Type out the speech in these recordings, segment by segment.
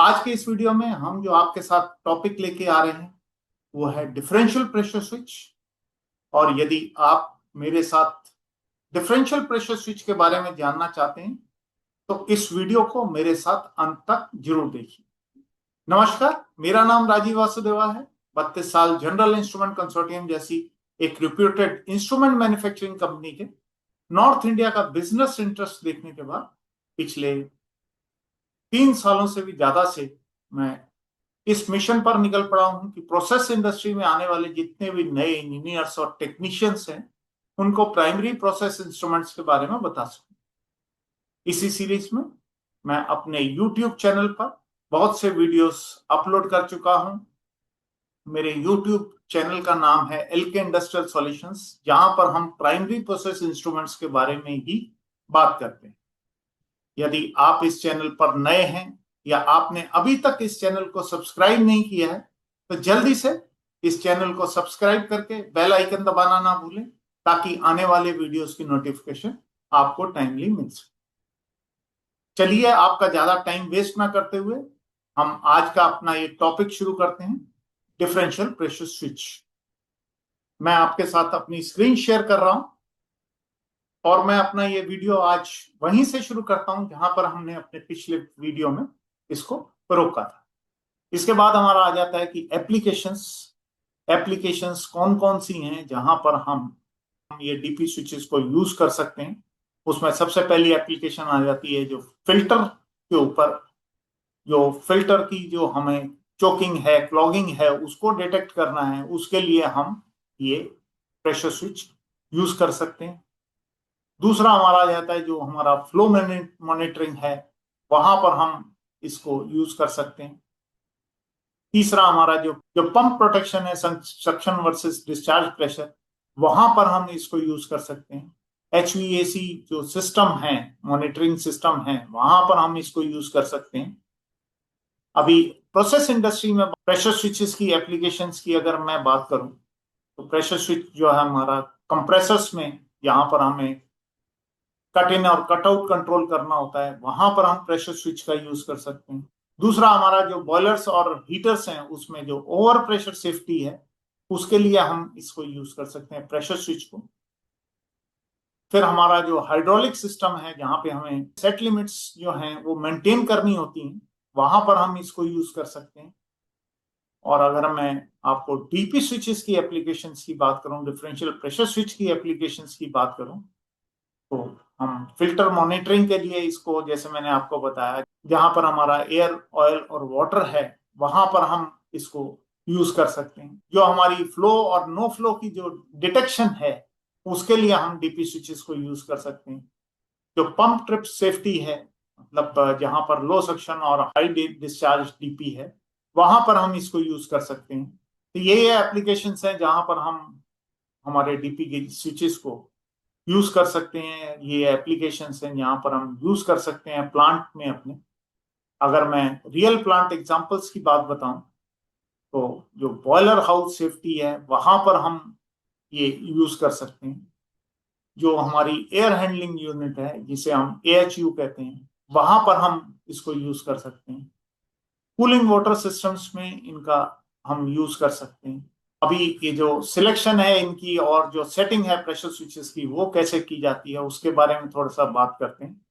आज के इस वीडियो में हम जो आपके साथ टॉपिक लेके आ रहे हैं वो है डिफरेंशियल प्रेशर स्विच। और यदि आप मेरे साथ डिफरेंशियल प्रेशर स्विच के बारे में जानना चाहते हैं तो इस वीडियो को मेरे साथ अंत तक जरूर देखिए। नमस्कार, मेरा नाम राजीव वासुदेवा है। 32 साल जनरल इंस्ट्रूमेंट कंसोर्टियम जैसी एक रिप्यूटेड इंस्ट्रूमेंट मैन्युफैक्चरिंग कंपनी के नॉर्थ इंडिया का बिजनेस इंटरेस्ट देखने के बाद पिछले 3 सालों से भी ज्यादा से मैं इस मिशन पर निकल पड़ा हूं कि प्रोसेस इंडस्ट्री में आने वाले जितने भी नए इंजीनियर्स और टेक्नीशियंस हैं उनको प्राइमरी प्रोसेस इंस्ट्रूमेंट्स के बारे में बता सकूं। इसी सीरीज में मैं अपने YouTube चैनल पर बहुत से वीडियोस अपलोड कर चुका हूं। मेरे YouTube चैनल का नाम है LK इंडस्ट्रियल सॉल्यूशंस, जहां पर हम प्राइमरी प्रोसेस इंस्ट्रूमेंट्स के बारे में ही बात करते हैं। यदि आप इस चैनल पर नए हैं या आपने अभी तक इस चैनल को सब्सक्राइब नहीं किया है तो जल्दी से इस चैनल को सब्सक्राइब करके बेल आइकन दबाना ना भूलें ताकि आने वाले वीडियोस की नोटिफिकेशन आपको टाइमली मिल सके। चलिए, आपका ज्यादा टाइम वेस्ट ना करते हुए हम आज का अपना ये टॉपिक शुरू करते हैं, डिफरेंशियल प्रेशर स्विच। मैं आपके साथ अपनी स्क्रीन शेयर कर रहा हूं और मैं अपना ये वीडियो आज वहीं से शुरू करता हूं जहां पर हमने अपने पिछले वीडियो में इसको रोका था। इसके बाद हमारा आ जाता है कि एप्लीकेशंस एप्लीकेशंस कौन कौन सी हैं जहां पर हम ये डीपी स्विचेस को यूज कर सकते हैं। उसमें सबसे पहली एप्लीकेशन आ जाती है जो फिल्टर के ऊपर, जो फिल्टर की जो हमें चोकिंग है, क्लॉगिंग है, उसको डिटेक्ट करना है। उसके लिए हम ये प्रेशर स्विच यूज कर सकते हैं। दूसरा हमारा आ जाता है जो हमारा फ्लो मॉनिटरिंग है, वहां पर हम इसको यूज कर सकते हैं। तीसरा हमारा जो जो पंप प्रोटेक्शन है, सक्शन वर्सेस डिस्चार्ज प्रेशर, वहां पर हम इसको यूज कर सकते हैं। HVAC जो सिस्टम है, मॉनिटरिंग सिस्टम है, वहां पर हम इसको यूज कर सकते हैं। अभी प्रोसेस इंडस्ट्री में प्रेशर स्विचेस की एप्लीकेशंस की अगर मैं बात करूं तो प्रेशर स्विच जो है हमारा कंप्रेसर्स में, यहाँ पर हमें कट इन और कट आउट कंट्रोल करना होता है, वहां पर हम प्रेशर स्विच का यूज कर सकते हैं। दूसरा हमारा जो बॉयलर्स और हीटर्स हैं उसमें जो ओवर प्रेशर सेफ्टी है, उसके लिए हम इसको यूज कर सकते हैं, प्रेशर स्विच को। फिर हमारा जो हाइड्रोलिक सिस्टम है जहां पे हमें सेट लिमिट्स जो हैं वो मेंटेन करनी होती हैं, वहां पर हम इसको यूज कर सकते हैं। और अगर मैं आपको डीपी स्विचेस की एप्लीकेशंस की बात करूं, डिफरेंशियल प्रेशर स्विच की एप्लीकेशंस की बात करूं, तो हम फिल्टर मॉनिटरिंग के लिए इसको, जैसे मैंने आपको बताया, जहां पर हमारा एयर, ऑयल और वाटर है, वहां पर हम इसको यूज कर सकते हैं। जो हमारी फ्लो और नो फ्लो की जो डिटेक्शन है, उसके लिए हम डीपी स्विचेस को यूज कर सकते हैं। जो पंप ट्रिप सेफ्टी है, मतलब जहां पर लो सक्शन और हाई डिस्चार्ज डीपी है, वहां पर हम इसको यूज कर सकते हैं। तो ये एप्लीकेशंस हैं जहां पर हम हमारे डीपी के स्विचेस को यूज कर सकते हैं। ये एप्लीकेशंस हैं जहां पर हम यूज कर सकते हैं प्लांट में अपने। अगर मैं रियल प्लांट एग्जांपल्स की बात बताऊं तो जो बॉयलर हाउस सेफ्टी है वहां पर हम ये यूज कर सकते हैं। जो हमारी एयर हैंडलिंग यूनिट है जिसे हम AHU कहते हैं, वहां पर हम इसको यूज कर सकते हैं। कूलिंग वाटर सिस्टम्स में इनका हम यूज कर सकते हैं। अभी ये जो सिलेक्शन है इनकी और जो सेटिंग है प्रेशर स्विचेस की, वो कैसे की जाती है उसके बारे में थोड़ा सा बात करते हैं।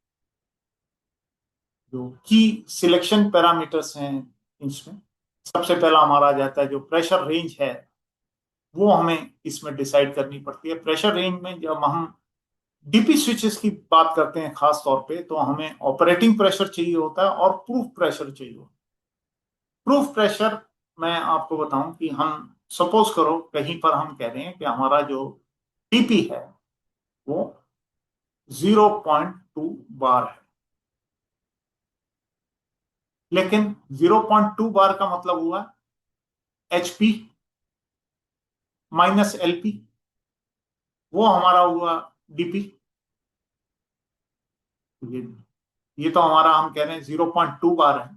जो की सिलेक्शन पैरामीटर्स हैं इसमें, सबसे पहला हमारा आ जाता है जो प्रेशर रेंज है, वो हमें इसमें डिसाइड करनी पड़ती है। प्रेशर रेंज में जब हम डीपी स्विचेस की बात करते हैं खास तौर पे, तो हमें ऑपरेटिंग प्रेशर चाहिए होता है और प्रूफ प्रेशर चाहिए होता है। प्रूफ प्रेशर मैं आपको बताऊं कि हम सपोज करो कहीं पर हम कह रहे हैं कि हमारा जो डीपी है वो 0.2 बार है, लेकिन 0.2 बार का मतलब हुआ HP माइनस LP, वो हमारा हुआ डीपी। ये ये तो हमारा, हम कह रहे हैं 0.2 बार है।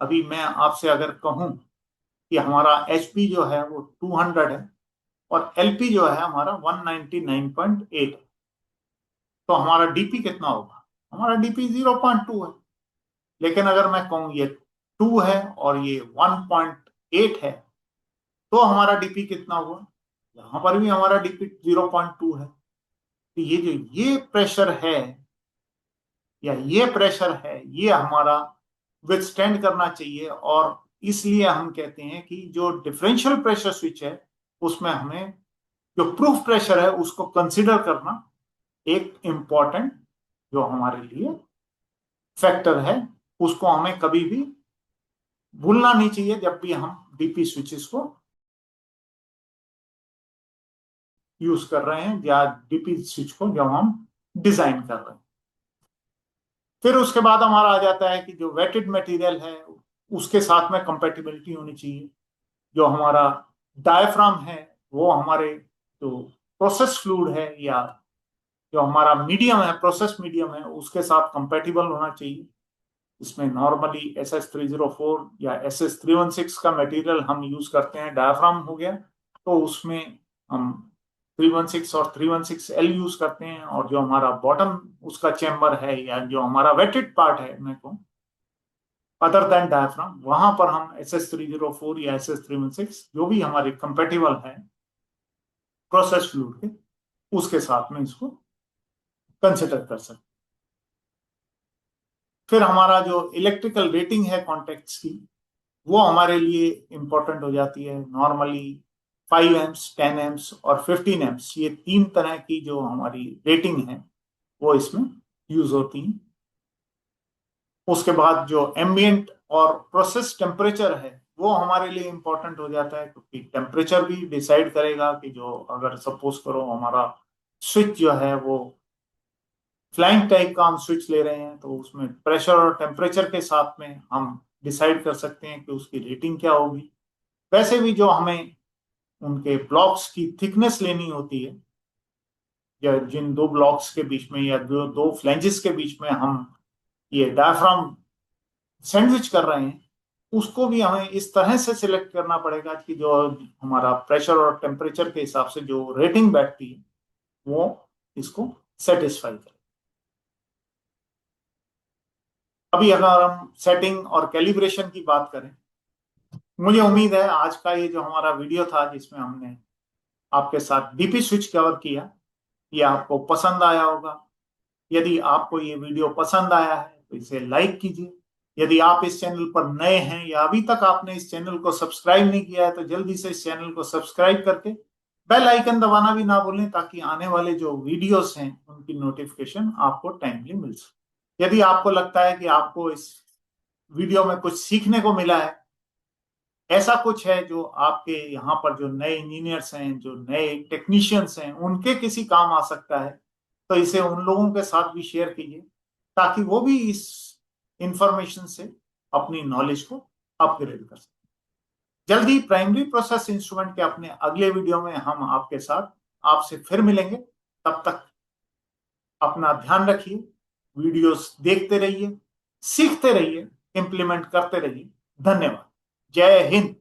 अभी मैं आपसे अगर कहूं कि हमारा HP जो है वो 200 है और LP जो है हमारा 199.8 है, तो हमारा डीपी कितना होगा? हमारा डीपी 0.2 है। लेकिन अगर मैं कहूं ये 2 है और ये 1.8 है, तो हमारा डीपी कितना हुआ? यहां पर भी हमारा डीपी 0.2 है। तो ये जो ये प्रेशर है या ये प्रेशर है, ये हमारा विथस्टैंड करना चाहिए। और इसलिए हम कहते हैं कि जो डिफरेंशियल प्रेशर स्विच है उसमें हमें जो प्रूफ प्रेशर है उसको कंसिडर करना एक इंपॉर्टेंट जो हमारे लिए फैक्टर है, उसको हमें कभी भी भूलना नहीं चाहिए जब भी हम डीपी स्विचेस को यूज कर रहे हैं या डीपी स्विच को जब हम डिजाइन कर रहे हैं। फिर उसके बाद हमारा आ जाता है कि जो वेटेड मटेरियल है उसके साथ में कंपेटिबिलिटी होनी चाहिए। जो हमारा डायफ्राम है वो हमारे जो प्रोसेस फ्लूइड है या जो हमारा मीडियम है, प्रोसेस मीडियम है, उसके साथ कंपेटिबल होना चाहिए। इसमें नॉर्मली SS304 या SS316 का मटेरियल हम यूज करते हैं। डायफ्राम हो गया तो उसमें हम 316 और 316L यूज करते हैं। और जो हमारा बॉटम उसका चेम्बर है या जो हमारा वेटेड पार्ट है मैं कहूँ अदर देन डायफ्राम, वहां पर हम SS304 या SS316 जो भी हमारे कंपेटिबल है प्रोसेस फ्लूइड के, उसके साथ में इसको कंसिडर कर सकते। फिर हमारा जो इलेक्ट्रिकल रेटिंग है कॉन्टेक्ट्स की, वो हमारे लिए इंपॉर्टेंट हो जाती है। नॉर्मली 5 एम्प्स, 10 एम्प्स और 15 एम्प्स, ये 3 तरह की जो हमारी रेटिंग है वो इसमें यूज होती है। उसके बाद जो एम्बियंट और प्रोसेस टेम्परेचर है वो हमारे लिए इंपॉर्टेंट हो जाता है, क्योंकि टेम्परेचर भी डिसाइड करेगा कि जो अगर सपोज करो हमारा स्विच जो है वो फ्लाइंग टाइप का हम स्विच ले रहे हैं तो उसमें प्रेशर और टेम्परेचर के साथ में हम डिसाइड कर सकते हैं कि उसकी रेटिंग क्या होगी। वैसे भी जो हमें उनके ब्लॉक्स की थिकनेस लेनी होती है, या जिन दो ब्लॉक्स के बीच में या दो फ्लैंजेस के बीच में हम ये डायफ्राम सैंडविच कर रहे हैं, उसको भी हमें इस तरह से सिलेक्ट करना पड़ेगा कि जो हमारा प्रेशर और टेम्परेचर के हिसाब से जो रेटिंग बैठती है वो इसको सेटिस्फाई करे। अभी अगर हम सेटिंग और कैलिब्रेशन की बात करें, मुझे उम्मीद है आज का ये जो हमारा वीडियो था जिसमें हमने आपके साथ डीपी स्विच कवर किया, ये आपको पसंद आया होगा। यदि आपको ये वीडियो पसंद आया है तो इसे लाइक कीजिए। यदि आप इस चैनल पर नए हैं या अभी तक आपने इस चैनल को सब्सक्राइब नहीं किया है तो जल्दी से इस चैनल को सब्सक्राइब करके बेल आइकन दबाना भी ना भूलें, ताकि आने वाले जो वीडियोस हैं उनकी नोटिफिकेशन आपको टाइमली मिल सके। यदि आपको लगता है कि आपको इस वीडियो में कुछ सीखने को मिला है, ऐसा कुछ है जो आपके यहाँ पर जो नए इंजीनियर्स हैं, जो नए टेक्नीशियंस हैं, उनके किसी काम आ सकता है, तो इसे उन लोगों के साथ भी शेयर कीजिए ताकि वो भी इस इंफॉर्मेशन से अपनी नॉलेज को अपग्रेड कर सकें। जल्दी प्राइमरी प्रोसेस इंस्ट्रूमेंट के अपने अगले वीडियो में हम आपके साथ आपसे फिर मिलेंगे। तब तक अपना ध्यान रखिए, वीडियोस देखते रहिए, सीखते रहिए, इंप्लीमेंट करते रहिए। धन्यवाद। जय हिंद।